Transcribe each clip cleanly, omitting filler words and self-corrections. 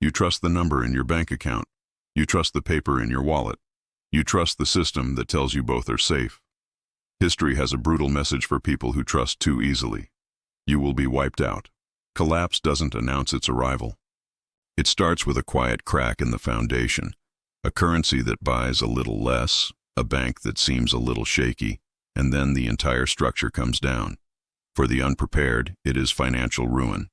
You trust the number in your bank account. You trust the paper in your wallet. You trust the system that tells you both are safe. History has a brutal message for people who trust too easily. You will be wiped out. Collapse doesn't announce its arrival. It starts with a quiet crack in the foundation, a currency that buys a little less, a bank that seems a little shaky, and then the entire structure comes down. For the unprepared, it is financial ruin.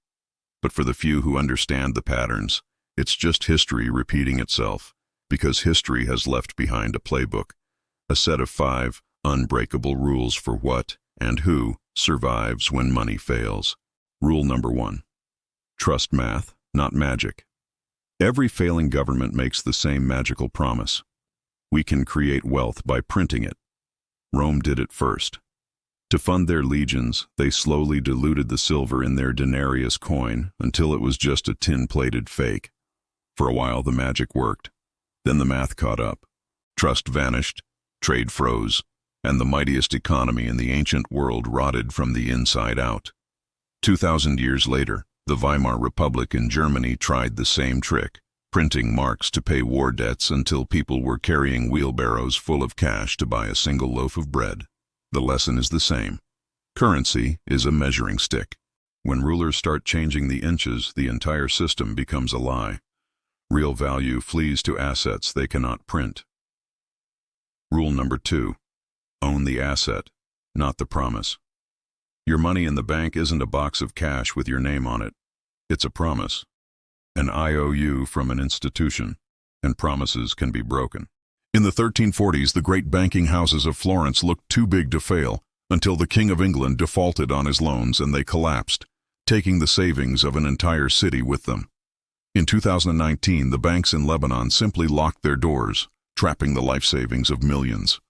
But for the few who understand the patterns, it's just history repeating itself, because history has left behind a playbook, a set of 5 unbreakable rules for what and who survives when money fails. Rule number 1. Trust math, not magic. Every failing government makes the same magical promise. We can create wealth by printing it. Rome did it first. To fund their legions, they slowly diluted the silver in their denarius coin until it was just a tin-plated fake. For a while, the magic worked. Then the math caught up. Trust vanished, trade froze, and the mightiest economy in the ancient world rotted from the inside out. 2,000 years later, the Weimar Republic in Germany tried the same trick, printing marks to pay war debts until people were carrying wheelbarrows full of cash to buy a single loaf of bread. The lesson is the same. Currency is a measuring stick. When rulers start changing the inches, the entire system becomes a lie. Real value flees to assets they cannot print. Rule number 2. Own the asset, not the promise. Your money in the bank isn't a box of cash with your name on it. It's a promise. An IOU from an institution, and promises can be broken. In the 1340s, the great banking houses of Florence looked too big to fail, until the King of England defaulted on his loans and they collapsed, taking the savings of an entire city with them. In 2019, the banks in Lebanon simply locked their doors, trapping the life savings of millions.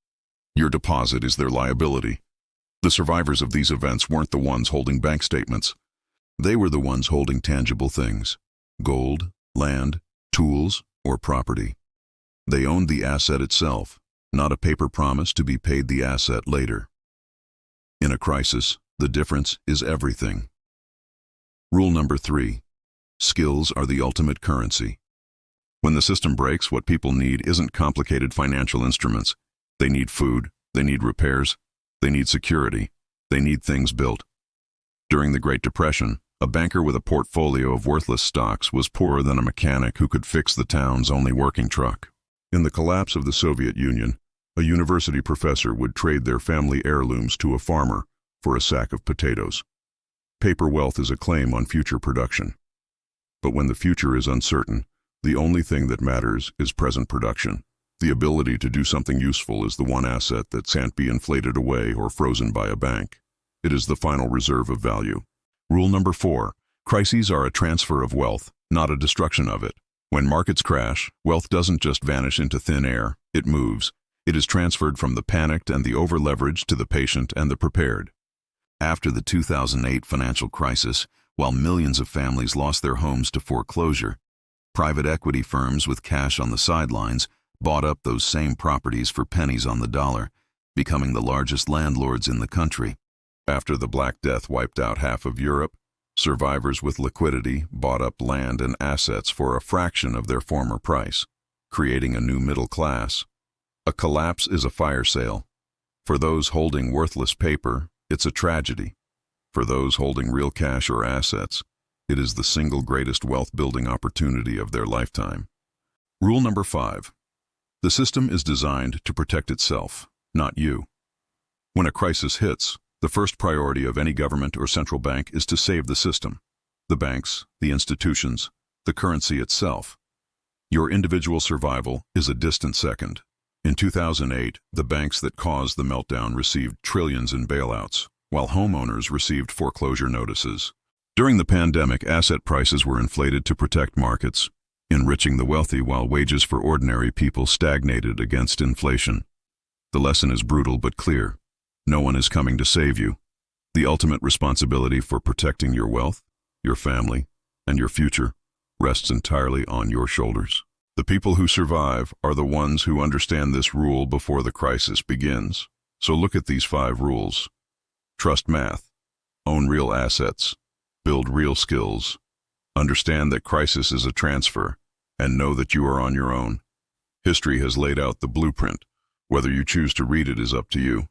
Your deposit is their liability. The survivors of these events weren't the ones holding bank statements. They were the ones holding tangible things: gold, land, tools, or property. They owned the asset itself, not a paper promise to be paid the asset later. In a crisis, the difference is everything. Rule number 3. Skills are the ultimate currency. When the system breaks, what people need isn't complicated financial instruments. They need food, they need repairs, they need security, they need things built. During the Great Depression, a banker with a portfolio of worthless stocks was poorer than a mechanic who could fix the town's only working truck. In the collapse of the Soviet Union, a university professor would trade their family heirlooms to a farmer for a sack of potatoes. Paper wealth is a claim on future production. But when the future is uncertain, the only thing that matters is present production. The ability to do something useful is the one asset that can't be inflated away or frozen by a bank. It is the final reserve of value. Rule number 4. Crises are a transfer of wealth, not a destruction of it. When markets crash, wealth doesn't just vanish into thin air, it moves. It is transferred from the panicked and the over-leveraged to the patient and the prepared. After the 2008 financial crisis, while millions of families lost their homes to foreclosure, private equity firms with cash on the sidelines bought up those same properties for pennies on the dollar, becoming the largest landlords in the country. After the Black Death wiped out half of Europe, survivors with liquidity bought up land and assets for a fraction of their former price, creating a new middle class. A collapse is a fire sale. For those holding worthless paper, it's a tragedy. For those holding real cash or assets, it is the single greatest wealth-building opportunity of their lifetime. Rule number 5. The system is designed to protect itself, not you. When a crisis hits, the first priority of any government or central bank is to save the system. The banks, the institutions, the currency itself. Your individual survival is a distant second. In 2008, the banks that caused the meltdown received trillions in bailouts, while homeowners received foreclosure notices. During the pandemic, asset prices were inflated to protect markets, enriching the wealthy while wages for ordinary people stagnated against inflation. The lesson is brutal but clear. No one is coming to save you. The ultimate responsibility for protecting your wealth, your family, and your future rests entirely on your shoulders. The people who survive are the ones who understand this rule before the crisis begins. So look at these 5 rules. Trust math. Own real assets. Build real skills. Understand that crisis is a transfer, and know that you are on your own. History has laid out the blueprint. Whether you choose to read it is up to you.